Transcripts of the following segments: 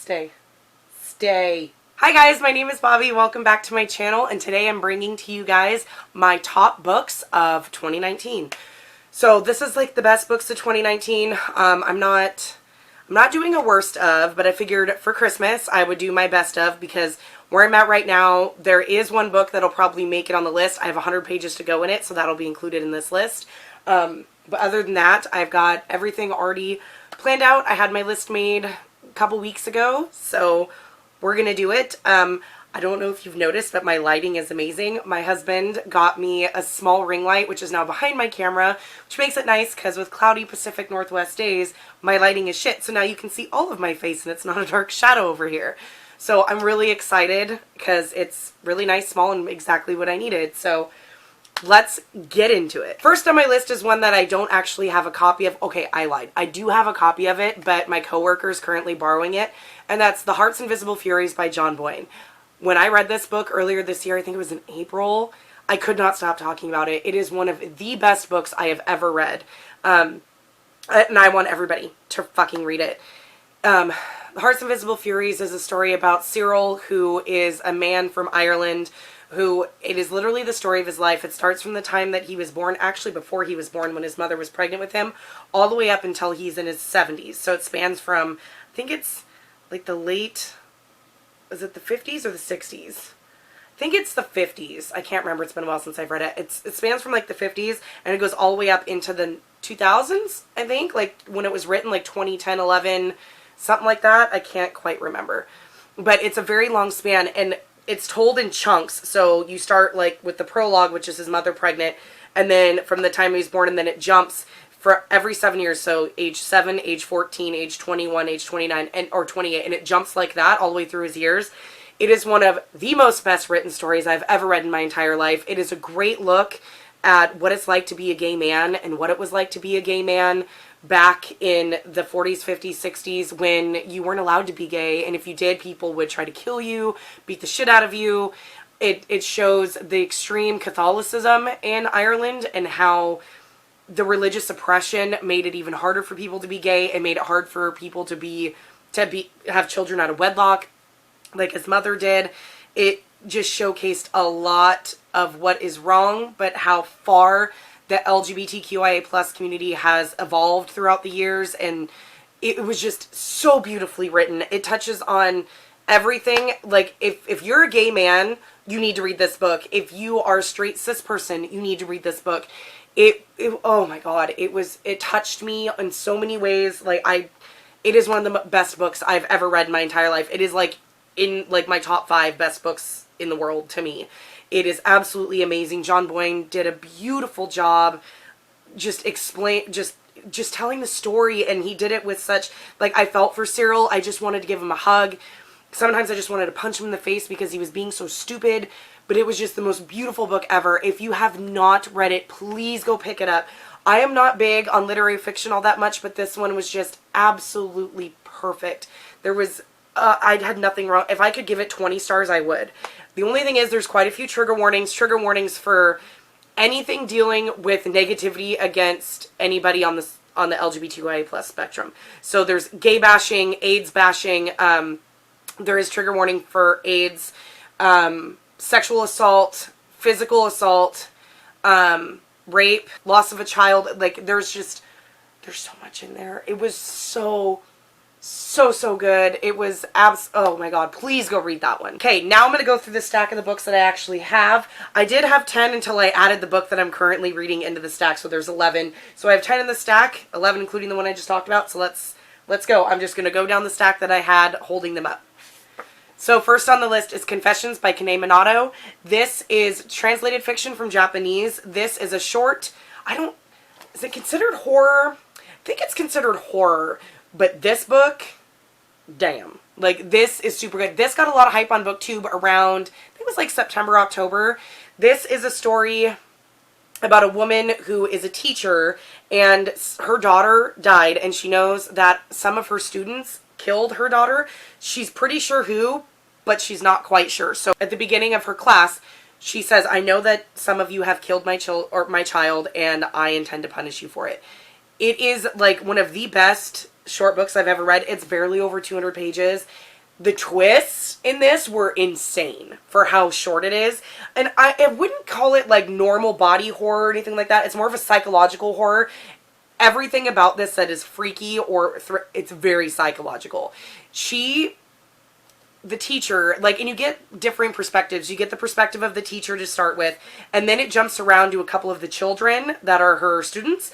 Stay. Stay. Hi guys, my name is Bobby. Welcome back to my channel, and today I'm bringing to you guys my top books of 2019. So this is like the best books of 2019. I'm not doing a worst of, but I figured for Christmas I would do my best of, because where I'm at right now, there is one book that'll probably make it on the list. I have 100 pages to go in it, so that'll be included in this list. But other than that, I've got everything already planned out. I had my list made a couple weeks ago, so we're gonna do it. I don't know if you've noticed, but my lighting is amazing. My husband got me a small ring light, which is now behind my camera, which makes it nice because with cloudy Pacific Northwest days, my lighting is shit. So now you can see all of my face and it's not a dark shadow over here. So I'm really excited because it's really nice, small, and exactly what I needed. So let's get into it. First on my list is one that I don't actually have a copy of. Okay, I lied. I do have a copy of it, but my coworker is currently borrowing it, and that's The Harts, Invisible Furies by John Boyne. When I read this book earlier this year, I think it was in April, I could not stop talking about it. It is one of the best books I have ever read, and I want everybody to fucking read it. The Harts, Invisible Furies is a story about Cyril, who is a man from Ireland, who, it is literally the story of his life. It starts from the time that he was born, actually before he was born, when his mother was pregnant with him, all the way up until he's in his 70s. So it spans from, I think it's like the late, is it the 50s or the 60s? I think it's the 50s. I can't remember. It's been a while since I've read it. It spans from like the 50s and it goes all the way up into the 2000s, I think, like when it was written, like 2010, 11, something like that. I can't quite remember. But it's a very long span, and it's told in chunks. So you start like with the prologue, which is his mother pregnant, and then from the time he was born, and then it jumps for every 7 years. So age 7, age 14, age 21, age 29, or 28, and it jumps like that all the way through his years. It is one of the most best written stories I've ever read in my entire life. It is a great look at what it's like to be a gay man, and what it was like to be a gay man back in the 40s, 50s, 60s, when you weren't allowed to be gay, and if you did, people would try to kill you, beat the shit out of you. It shows the extreme Catholicism in Ireland, and how the religious oppression made it even harder for people to be gay, and made it hard for people to have children out of wedlock, like his mother did. It just showcased a lot of what is wrong, but how far the LGBTQIA plus community has evolved throughout the years, and it was just so beautifully written. It touches on everything. Like, if you're a gay man, you need to read this book. If you are a straight cis person, you need to read this book. Oh my god, it touched me in so many ways. It is one of the best books I've ever read in my entire life. It is like in like my top 5 best books in the world to me. It is absolutely amazing. John Boyne did a beautiful job just telling the story, and he did it with such, like, I felt for Cyril. I just wanted to give him a hug. Sometimes I just wanted to punch him in the face because he was being so stupid, but it was just the most beautiful book ever. If you have not read it, please go pick it up. I am not big on literary fiction all that much, but this one was just absolutely perfect. There was, I had nothing wrong. If I could give it 20 stars, I would. The only thing is there's quite a few trigger warnings for anything dealing with negativity against anybody on the LGBTQIA plus spectrum. So there's gay bashing, AIDS bashing, there is trigger warning for AIDS, sexual assault, physical assault, rape, loss of a child. Like, there's so much in there. It was so good. It was oh my god, please go read that one. Okay, now I'm going to go through the stack of the books that I actually have. I did have 10 until I added the book that I'm currently reading into the stack, so there's 11. So I have 10 in the stack, 11 including the one I just talked about, so let's go. I'm just going to go down the stack that I had holding them up. So first on the list is Confessions by Kane Minato. This is translated fiction from Japanese. This is a short, is it considered horror? I think it's considered horror. But this book, damn. Like, this is super good. This got a lot of hype on BookTube around, I think it was like September, October. This is a story about a woman who is a teacher, and her daughter died, and she knows that some of her students killed her daughter. She's pretty sure who, but she's not quite sure. So at the beginning of her class, she says, I know that some of you have killed my child, and I intend to punish you for it. It is like one of the best short books I've ever read. It's barely over 200 pages. The twists in this were insane for how short it is. And I wouldn't call it like normal body horror or anything like that. It's more of a psychological horror. Everything about this that is freaky or it's very psychological. The teacher, like, and you get differing perspectives. You get the perspective of the teacher to start with, and then it jumps around to a couple of the children that are her students.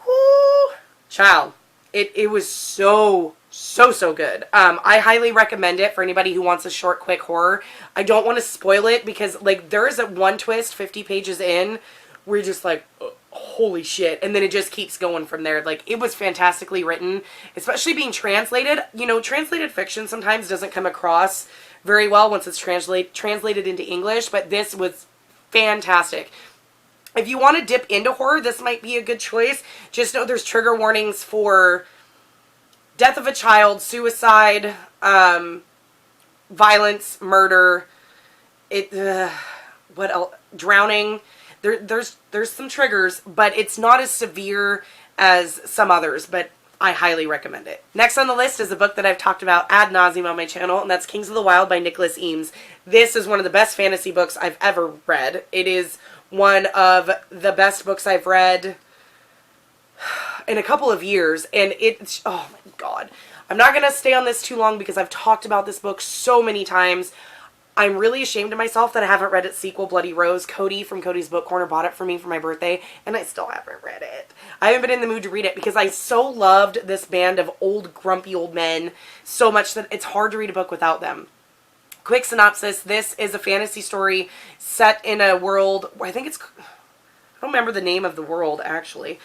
Whoo, child. It was so good. I highly recommend it for anybody who wants a short, quick horror. I don't want to spoil it because, like, there is one twist 50 pages in where you're just like, holy shit. And then it just keeps going from there. Like, it was fantastically written, especially being translated. You know, translated fiction sometimes doesn't come across very well once it's translated into English, but this was fantastic. If you want to dip into horror, this might be a good choice. Just know there's trigger warnings for death of a child, suicide, violence, murder, what else? Drowning. There's some triggers, but it's not as severe as some others, but I highly recommend it. Next on the list is a book that I've talked about ad nauseum on my channel, and that's Kings of the Wild by Nicholas Eames. This is one of the best fantasy books I've ever read. It is one of the best books I've read in a couple of years, and it's, oh my god. I'm not going to stay on this too long because I've talked about this book so many times. I'm really ashamed of myself that I haven't read its sequel, Bloody Rose. Cody from Cody's Book Corner bought it for me for my birthday, and I still haven't read it. I haven't been in the mood to read it because I so loved this band of old, grumpy old men so much that it's hard to read a book without them. Quick synopsis, this is a fantasy story set in a world, I don't remember the name of the world, actually.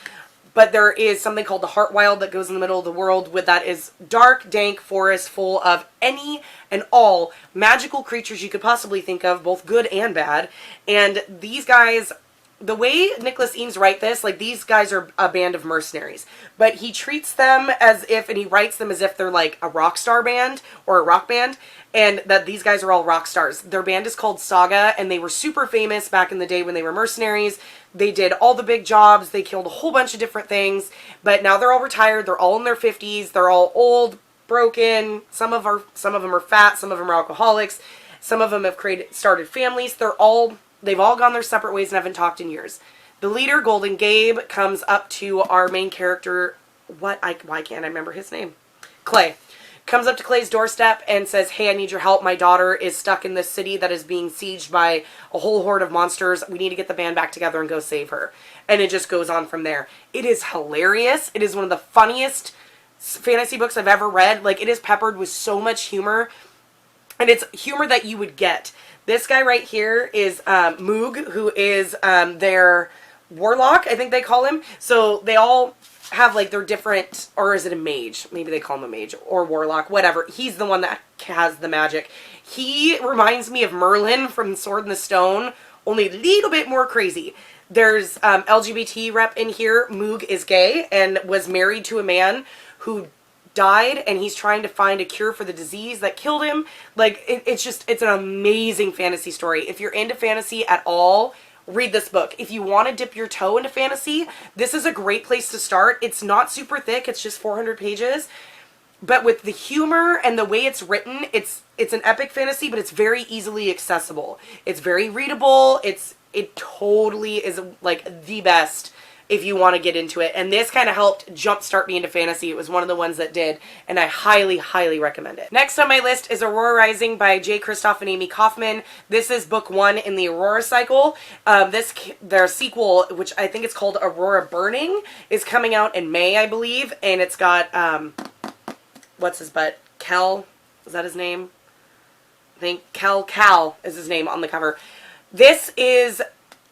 But there is something called the Heart Wild that goes in the middle of the world that is dark, dank forest full of any and all magical creatures you could possibly think of, both good and bad. And these guys, the way Nicholas Eames writes this, like, these guys are a band of mercenaries. But he treats them as if, and he writes them as if they're like a rock star band or a rock band. And that these guys are all rock stars. Their band is called Saga, and they were super famous back in the day when they were mercenaries. They did all the big jobs. They killed a whole bunch of different things. But now they're all retired. They're all in their 50s. They're all old, broken. Some of them are fat. Some of them are alcoholics. Some of them have started families. They've all gone their separate ways and haven't talked in years. The leader, Golden Gabe, comes up to our main character. Why can't I remember his name? Clay. Comes up to Clay's doorstep and says, hey, I need your help. My daughter is stuck in this city that is being sieged by a whole horde of monsters. We need to get the band back together and go save her. And it just goes on from there. It is hilarious. It is one of the funniest fantasy books I've ever read. Like, it is peppered with so much humor. And it's humor that you would get. This guy right here is Moog, who is their warlock, I think they call him. So they all have, like, their different, or is it a mage? Maybe they call him a mage, or warlock, whatever. He's the one that has the magic. He reminds me of Merlin from Sword in the Stone, only a little bit more crazy. There's LGBT rep in here. Moog is gay and was married to a man who died, and he's trying to find a cure for the disease that killed him. Like, it's an amazing fantasy story. If you're into fantasy at all, read this book. If you want to dip your toe into fantasy, this is a great place to start. It's not super thick. It's just 400 pages. But with the humor and the way it's written, it's an epic fantasy, but it's very easily accessible. It's very readable. It totally is, like, the best if you want to get into it. And this kind of helped jumpstart me into fantasy. It was one of the ones that did, and I highly, highly recommend it. Next on my list is Aurora Rising by J. Kristoff and Amy Kaufman. This is book 1 in the Aurora cycle. Their sequel, which I think it's called Aurora Burning, is coming out in May, I believe, and it's got, what's his butt? Cal? Is that his name? I think Cal is his name on the cover. This is,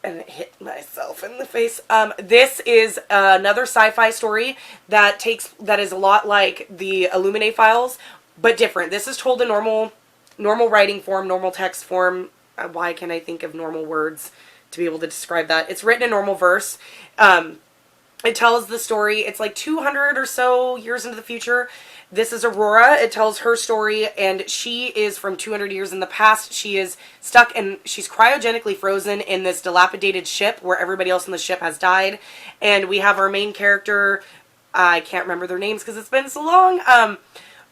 and hit myself in the face. This is another sci-fi story that is a lot like the Illuminae files, but different. This is told in normal writing form, normal text form. Why can't I think of normal words to be able to describe that? It's written in normal verse. It tells the story. It's like 200 or so years into the future. This is Aurora. It tells her story, and she is from 200 years in the past. She is stuck, and she's cryogenically frozen in this dilapidated ship where everybody else in the ship has died. And we have our main character. I can't remember their names because it's been so long.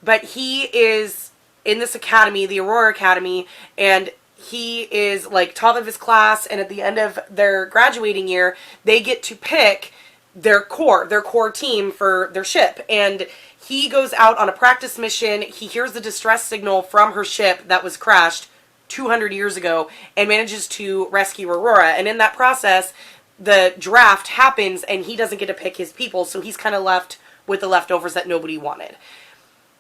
But he is in this academy, the Aurora Academy, and he is like top of his class, and at the end of their graduating year, they get to pick their core team for their ship. And he goes out on a practice mission. He hears the distress signal from her ship that was crashed 200 years ago and manages to rescue Aurora. And in that process, the draft happens and he doesn't get to pick his people, so he's kind of left with the leftovers that nobody wanted.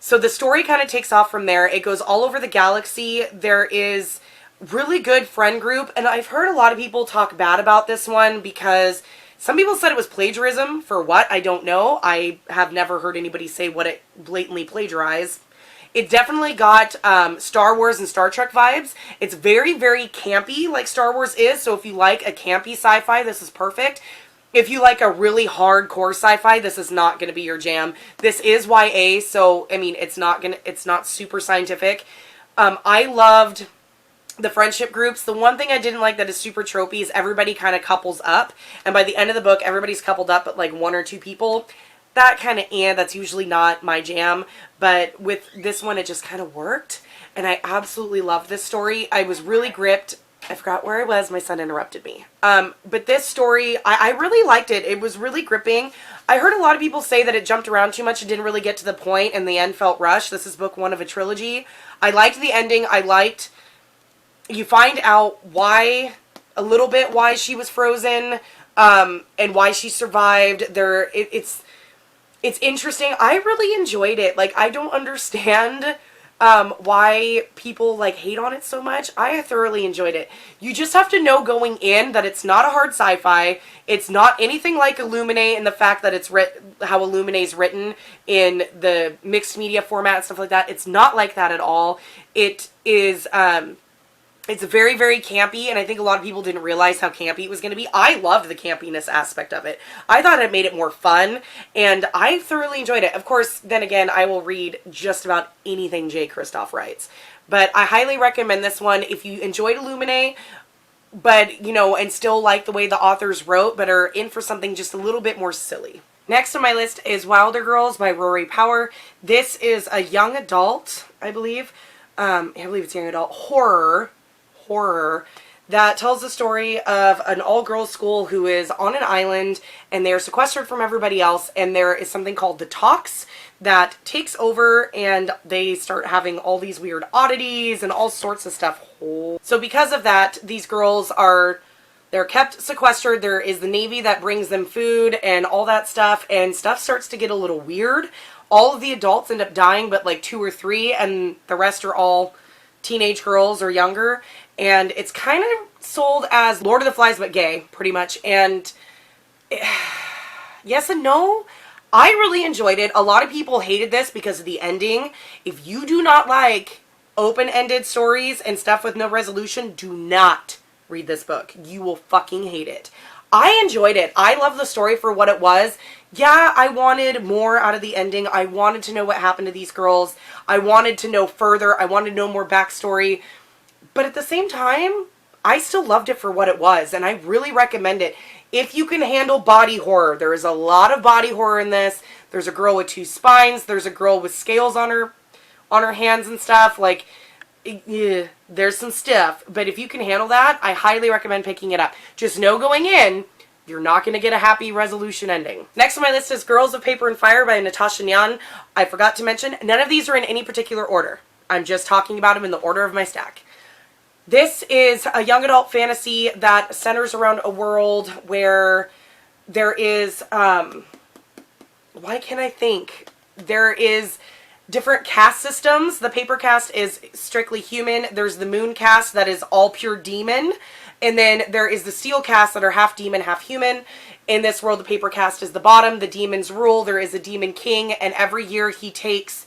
So the story kind of takes off from there. It goes all over the galaxy. There is really good friend group, and I've heard a lot of people talk bad about this one because some people said it was plagiarism. For what? I don't know. I have never heard anybody say what it blatantly plagiarized. It definitely got Star Wars and Star Trek vibes. It's very, very campy like Star Wars is, so if you like a campy sci-fi, this is perfect. If you like a really hardcore sci-fi, this is not going to be your jam. This is YA, so I mean, it's not super scientific. I loved the friendship groups. The one thing I didn't like that is super tropey is everybody kind of couples up, and by the end of the book, everybody's coupled up but like one or two people. That kind of, that's usually not my jam, but with this one, it just kind of worked, and I absolutely loved this story. I was really gripped. I forgot where I was. My son interrupted me. But this story, I really liked it. It was really gripping. I heard a lot of people say that it jumped around too much and didn't really get to the point, and the end felt rushed. This is book one of a trilogy. I liked the ending. You find out a little bit why she was frozen, and why she survived. It's interesting. I really enjoyed it. Like, I don't understand why people like hate on it so much. I thoroughly enjoyed it. You just have to know going in that it's not a hard sci-fi. It's not anything like Illuminae in the fact that it's how Illuminae is written in the mixed media format and stuff like that. It's not like that at all. It is it's very, very campy, and I think a lot of people didn't realize how campy it was going to be. I loved the campiness aspect of it. I thought it made it more fun, and I thoroughly enjoyed it. Of course, then again, I will read just about anything J. Kristoff writes. But I highly recommend this one if you enjoyed Illuminae, but, you know, and still like the way the authors wrote, but are in for something just a little bit more silly. Next on my list is Wilder Girls by Rory Power. This is a young adult, I believe. I believe it's young adult horror that tells the story of an all-girls school who is on an island, and they're sequestered from everybody else, and there is something called the Tox that takes over, and they start having all these weird oddities and all sorts of stuff. So because of that, these girls they're kept sequestered. There is the Navy that brings them food and all that stuff, and stuff starts to get a little weird. All of the adults end up dying, but like 2 or 3, and the rest are all teenage girls or younger. And it's kind of sold as Lord of the Flies but gay, pretty much. And yes and no. I really enjoyed it. A lot of people hated this because of the ending. If you do not like open-ended stories and stuff with no resolution, do not read this book. You will fucking hate it. I enjoyed it. I love the story for what it was. Yeah, I wanted more out of the ending. I wanted to know what happened to these girls. I wanted to know further. I wanted to know more backstory. But at the same time, I still loved it for what it was, and I really recommend it. If you can handle body horror, there is a lot of body horror in this. There's a girl with 2 spines. There's a girl with scales on her hands and stuff. Like, yeah, there's some stuff. But if you can handle that, I highly recommend picking it up. Just know going in, you're not going to get a happy resolution ending. Next on my list is Girls of Paper and Fire by Natasha Nyan. I forgot to mention, none of these are in any particular order. I'm just talking about them in the order of my stack. This is a young adult fantasy that centers around a world where there is, why can't I think? There is different caste systems. The paper caste is strictly human. There's the moon caste that is all pure demon. And then there is the steel caste that are half demon, half human. In this world, the paper caste is the bottom. The demons rule. There is a demon king. And every year he takes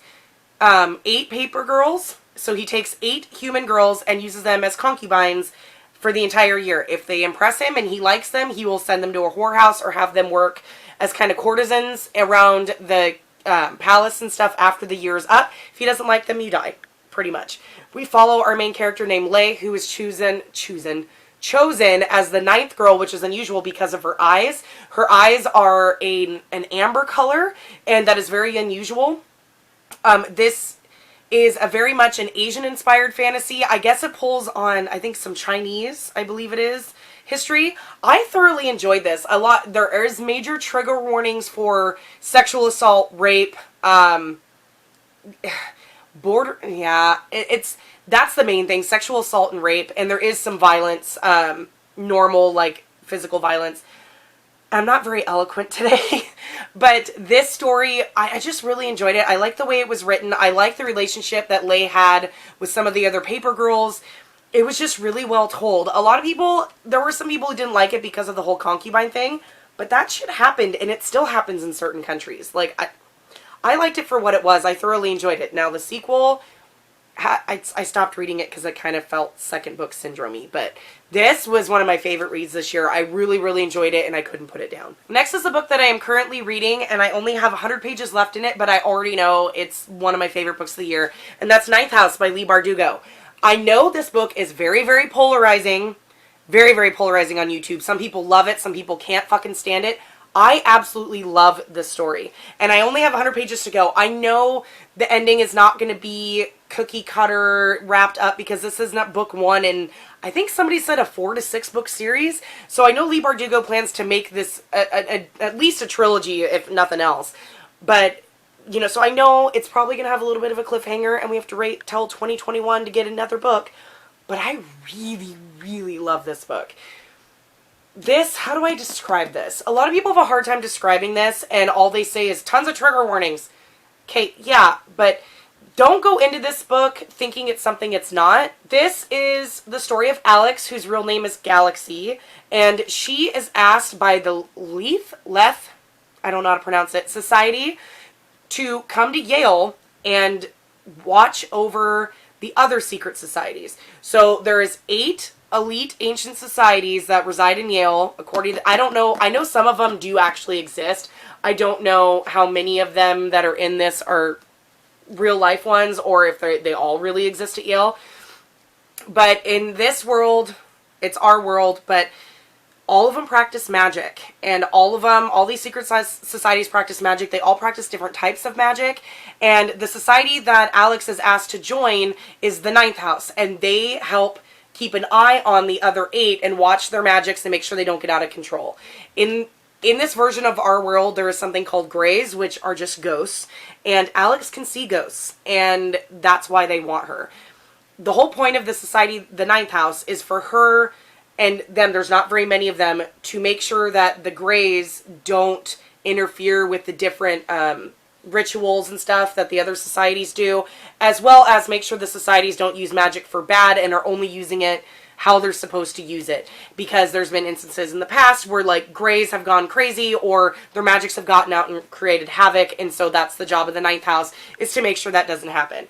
8 paper girls. So he takes 8 human girls and uses them as concubines for the entire year. If they impress him and he likes them, he will send them to a whorehouse or have them work as kind of courtesans around the palace and stuff after the year is up. If he doesn't like them, you die, pretty much. We follow our main character named Lei, who is chosen as the 9th girl, which is unusual because of her eyes. Her eyes are an amber color, and that is very unusual. This is a very much an Asian-inspired fantasy. I guess it pulls on, I think, some Chinese, I believe it is, history. I thoroughly enjoyed this a lot. There is major trigger warnings for sexual assault, rape, that's the main thing, sexual assault and rape, and there is some violence, normal, like, physical violence. I'm not very eloquent today, but this story, I just really enjoyed it. I like the way it was written. I like the relationship that Lei had with some of the other paper girls. It was just really well told. A lot of people, there were some people who didn't like it because of the whole concubine thing, but that shit happened, and it still happens in certain countries. Like, I liked it for what it was. I thoroughly enjoyed it. Now, the sequel, I stopped reading it because it kind of felt second book syndrome-y, but this was one of my favorite reads this year. I really, really enjoyed it, and I couldn't put it down. Next is a book that I am currently reading, and I only have 100 pages left in it, but I already know it's one of my favorite books of the year, and that's Ninth House by Leigh Bardugo. I know this book is very, very polarizing, very, very polarizing on YouTube. Some people love it, some people can't fucking stand it. I absolutely love this story, and I only have 100 pages to go. I know the ending is not going to be cookie cutter wrapped up because this is not book one, and I think somebody said a 4 to 6 book series. So I know Leigh Bardugo plans to make this at least a trilogy, if nothing else. But, you know, so I know it's probably going to have a little bit of a cliffhanger, and we have to wait till 2021 to get another book. But I really, really love this book. This, how do I describe this? A lot of people have a hard time describing this, and all they say is tons of trigger warnings. Okay, yeah, but don't go into this book thinking it's something it's not. This is the story of Alex, whose real name is Galaxy, and she is asked by the Leth, I don't know how to pronounce it, Society to come to Yale and watch over the other secret societies. So there is 8 elite ancient societies that reside in Yale, according to, I don't know, I know some of them do actually exist. I don't know how many of them that are in this are real life ones or if they all really exist at Yale. But in this world, it's our world, but all of them practice magic, and all of them, all these secret societies practice magic. They all practice different types of magic, and the society that Alex is asked to join is the Ninth House, and they help keep an eye on the other 8 and watch their magics and make sure they don't get out of control. In this version of our world, there is something called Greys, which are just ghosts, and Alex can see ghosts, and that's why they want her. The whole point of the society, the Ninth House, is for her and them, there's not very many of them, to make sure that the Greys don't interfere with the different rituals and stuff that the other societies do, as well as make sure the societies don't use magic for bad and are only using it how they're supposed to use it. Because there's been instances in the past where, like, Greys have gone crazy or their magics have gotten out and created havoc, and so that's the job of the Ninth House, is to make sure that doesn't happen.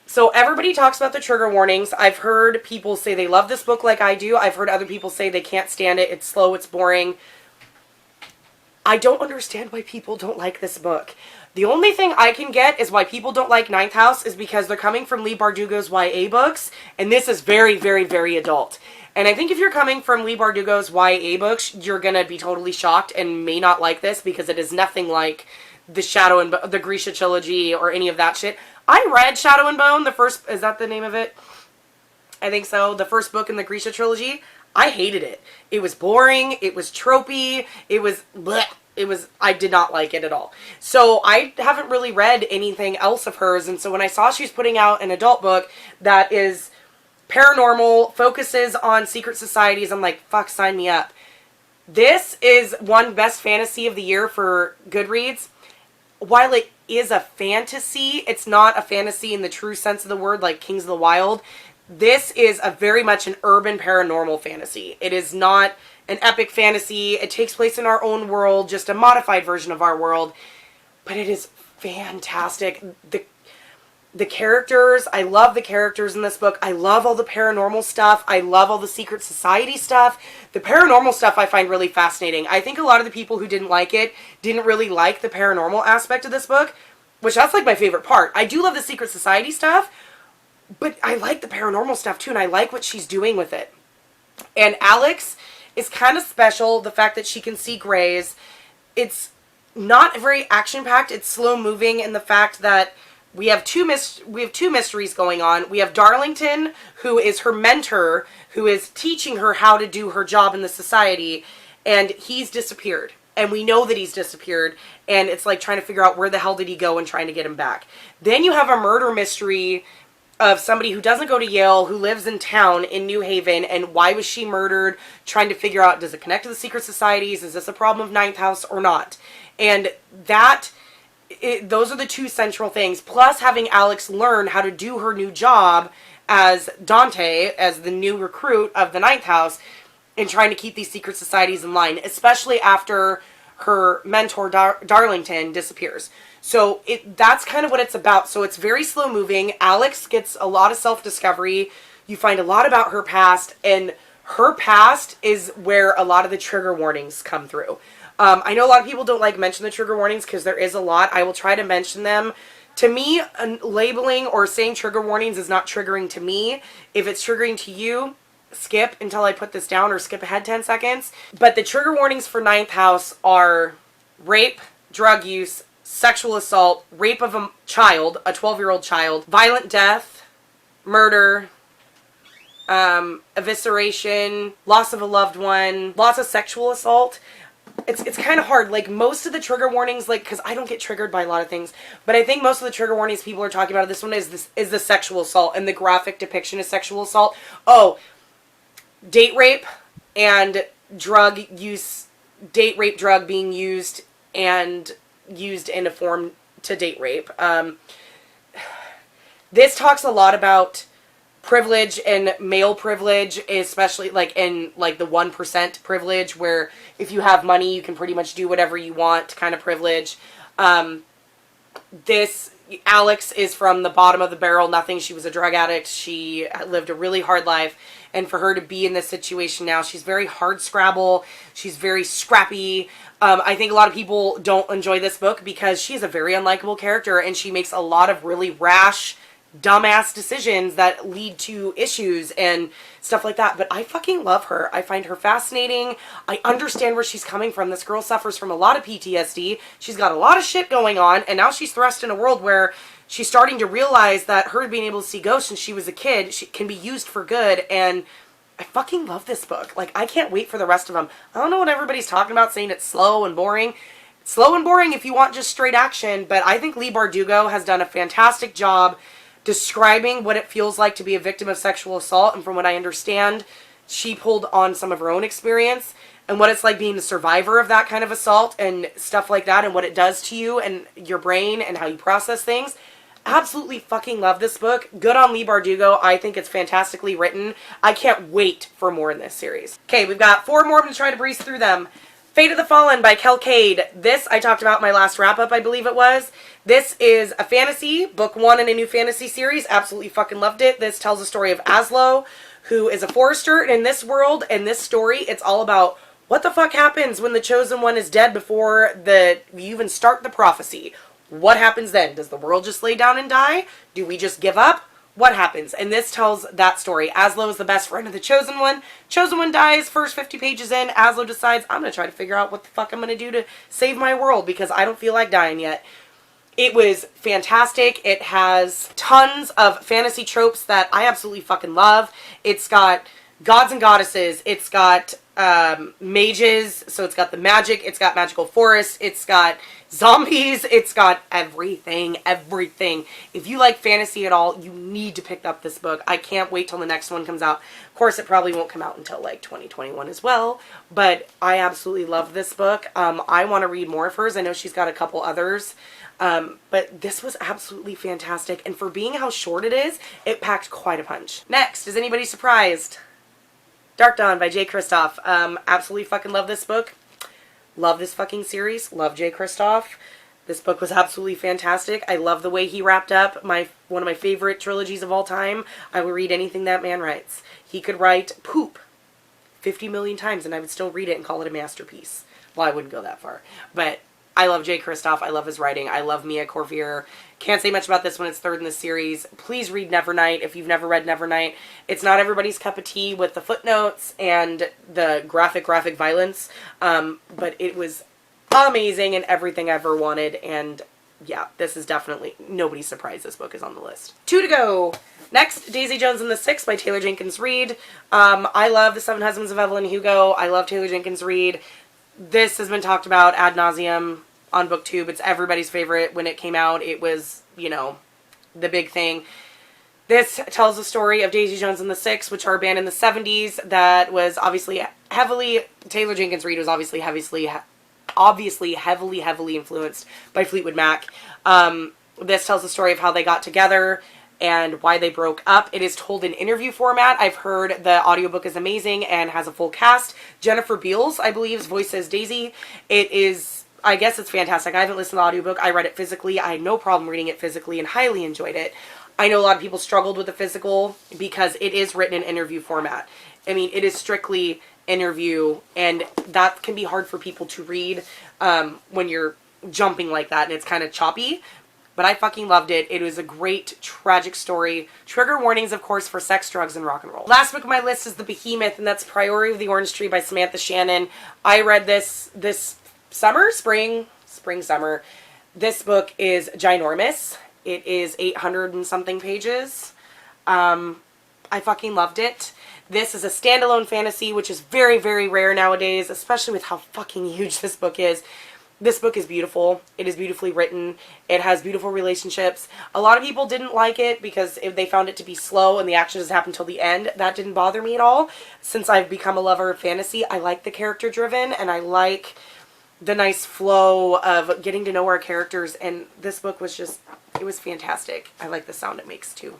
So everybody talks about the trigger warnings. I've heard people say they love this book like I do. I've heard other people say they can't stand it. It's slow, it's boring. I don't understand why people don't like this book. The only thing I can get is why people don't like Ninth House is because they're coming from Leigh Bardugo's YA books, and this is very, very, very adult. And I think if you're coming from Leigh Bardugo's YA books, you're going to be totally shocked and may not like this because it is nothing like the Shadow and the Grisha trilogy or any of that shit. I read Shadow and Bone, the first, is that the name of it? I think so. The first book in the Grisha trilogy. I hated it. It was boring. It was tropey. It was bleh. I did not like it at all. So I haven't really read anything else of hers. And so when I saw she's putting out an adult book that is paranormal, focuses on secret societies, I'm like, fuck, sign me up. This is one best fantasy of the year for Goodreads. While it is a fantasy, it's not a fantasy in the true sense of the word, like Kings of the Wild. This is a very much an urban paranormal fantasy. It is not an epic fantasy. It takes place in our own world, just a modified version of our world. But it is fantastic. The characters, I love the characters in this book. I love all the paranormal stuff. I love all the secret society stuff. The paranormal stuff I find really fascinating. I think a lot of the people who didn't like it didn't really like the paranormal aspect of this book, which that's like my favorite part. I do love the secret society stuff, but I like the paranormal stuff too, and I like what she's doing with it. And Alex is kind of special, the fact that she can see Greys. It's not very action-packed. It's slow-moving in the fact that we have two mysteries going on. We have Darlington, who is her mentor, who is teaching her how to do her job in the society, and he's disappeared. And we know that he's disappeared, and it's like trying to figure out where the hell did he go and trying to get him back. Then you have a murder mystery of somebody who doesn't go to Yale, who lives in town in New Haven, and why was she murdered, trying to figure out, does it connect to the secret societies, is this a problem of Ninth House or not? And those are the two central things, plus having Alex learn how to do her new job as Dante, as the new recruit of the Ninth House, and trying to keep these secret societies in line, especially after her mentor, Darlington, disappears. So that's kind of what it's about. So it's very slow moving. Alex gets a lot of self-discovery. You find a lot about her past, and her past is where a lot of the trigger warnings come through. I know a lot of people don't like mention the trigger warnings because there is a lot. I will try to mention them. To me, labeling or saying trigger warnings is not triggering to me. If it's triggering to you, skip until I put this down or skip ahead 10 seconds. But the trigger warnings for Ninth House are rape, drug use, sexual assault, rape of a child, a 12-year-old child, violent death, murder, evisceration, loss of a loved one, lots of sexual assault. It's kind of hard. Like, most of the trigger warnings, like, because I don't get triggered by a lot of things, but I think most of the trigger warnings people are talking about, this one is the sexual assault and the graphic depiction of sexual assault. Oh, date rape and drug use, date rape drug being used and used in a form to date rape. This talks a lot about privilege and male privilege, especially like in like the 1% privilege, where if you have money you can pretty much do whatever you want kind of privilege. This Alex is from the bottom of the barrel, nothing. She was a drug addict. She lived a really hard life, and for her to be in this situation now, she's very hard scrabble. She's very scrappy. I think a lot of people don't enjoy this book because she's a very unlikable character, and she makes a lot of really rash, dumbass decisions that lead to issues and stuff like that. But I fucking love her. I find her fascinating. I understand where she's coming from. This girl suffers from a lot of PTSD. She's got a lot of shit going on, and now she's thrust in a world where she's starting to realize that her being able to see ghosts since she was a kid can be used for good. And I fucking love this book. Like, I can't wait for the rest of them. I don't know what everybody's talking about, saying it's slow and boring. It's slow and boring if you want just straight action, but I think Leigh Bardugo has done a fantastic job describing what it feels like to be a victim of sexual assault. And from what I understand, she pulled on some of her own experience and what it's like being the survivor of that kind of assault and stuff like that, and what it does to you and your brain and how you process things. Absolutely fucking love this book. Good on Leigh Bardugo. I think it's fantastically written. I can't wait for more in this series. Okay, we've got 4 more. I'm going to try to breeze through them. Fate of the Fallen by Kel Cade. This I talked about in my last wrap-up, I believe it was. This is a fantasy, book 1 in a new fantasy series. Absolutely fucking loved it. This tells the story of Aslo, who is a forester. And in this world, in this story, it's all about what the fuck happens when the Chosen One is dead before you even start the prophecy. What happens then? Does the world just lay down and die? Do we just give up? What happens? And this tells that story. Aslo is the best friend of the Chosen One. Chosen One dies, first 50 pages in. Aslo decides, I'm going to try to figure out what the fuck I'm going to do to save my world because I don't feel like dying yet. It was fantastic. It has tons of fantasy tropes that I absolutely fucking love. It's got gods and goddesses. It's got mages, so it's got the magic. It's got magical forests. It's got zombies. It's got everything. If you like fantasy at all, you need to pick up this book. I can't wait till the next one comes out. Of course, it probably won't come out until like 2021 as well, but I absolutely love this book. I want to read more of hers. I know she's got a couple others. But this was absolutely fantastic, and for being how short it is, it packed quite a punch. Next, is anybody surprised? Dark Dawn by Jay Kristoff. Absolutely fucking love this book. Love this fucking series. Love Jay Kristoff. This book was absolutely fantastic. I love the way he wrapped up one of my favorite trilogies of all time. I will read anything that man writes. He could write poop 50 million times and I would still read it and call it a masterpiece. Well, I wouldn't go that far, but I love Jay Kristoff. I love his writing. I love Mia Corvier. Can't say much about this one. It's 3rd in the series. Please read Nevernight if you've never read Nevernight. It's not everybody's cup of tea with the footnotes and the graphic violence, but it was amazing and everything I ever wanted, and yeah, this is definitely, nobody's surprised this book is on the list. 2 to go. Next, Daisy Jones and the Six by Taylor Jenkins Reid. I love The Seven Husbands of Evelyn Hugo. I love Taylor Jenkins Reid. This has been talked about ad nauseum on BookTube. It's everybody's favorite. When it came out, it was, you know, the big thing. This tells the story of Daisy Jones and the Six, which are a band in the 70s that was obviously Taylor Jenkins Reid was obviously heavily influenced by Fleetwood Mac. This tells the story of how they got together and why they broke up. It is told in interview format. I've heard the audiobook is amazing and has a full cast. Jennifer Beals, I believe, voices Daisy. It is, I guess it's fantastic. I haven't listened to the audiobook. I read it physically. I had no problem reading it physically and highly enjoyed it. I know a lot of people struggled with the physical because it is written in interview format. I mean, it is strictly interview, and that can be hard for people to read when you're jumping like that and it's kind of choppy. But I fucking loved it. It was a great, tragic story. Trigger warnings, of course, for sex, drugs, and rock and roll. Last book on my list is The Behemoth, and that's Priority of the Orange Tree by Samantha Shannon. I read this summer. This book is ginormous. It is 800 and something pages. I fucking loved it. This is a standalone fantasy, which is very, very rare nowadays, especially with how fucking huge this book is. This book is beautiful. It is beautifully written. It has beautiful relationships. A lot of people didn't like it because they found it to be slow and the action doesn't happen till the end. That didn't bother me at all. Since I've become a lover of fantasy, I like the character driven and I like the nice flow of getting to know our characters, and this book was just, it was fantastic. I like the sound it makes too.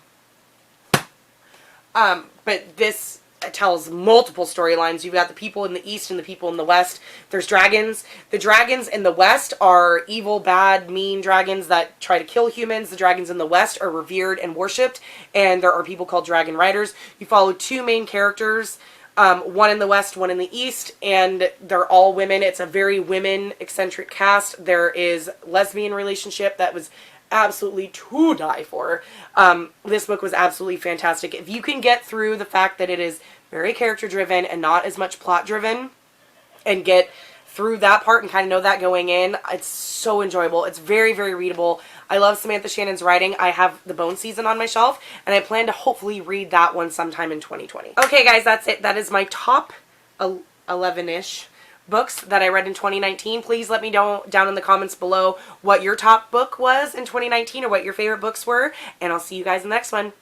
But this tells multiple storylines. You've got the people in the East and the people in the West. There's dragons. The dragons in the West are evil, bad, mean dragons that try to kill humans. The dragons in the West are revered and worshipped, and there are people called dragon riders. You follow 2 main characters, one in the West, one in the East, and they're all women. It's a very women-eccentric cast. There is lesbian relationship that was absolutely to die for. This book was absolutely fantastic. If you can get through the fact that it is very character driven and not as much plot driven, and get through that part and kind of know that going in, it's so enjoyable. It's very, very readable. I love Samantha Shannon's writing. I have The Bone Season on my shelf, and I plan to hopefully read that one sometime in 2020. Okay, guys, that's it. That is my top 11-ish books that I read in 2019. Please let me know down in the comments below what your top book was in 2019 or what your favorite books were, and I'll see you guys in the next one.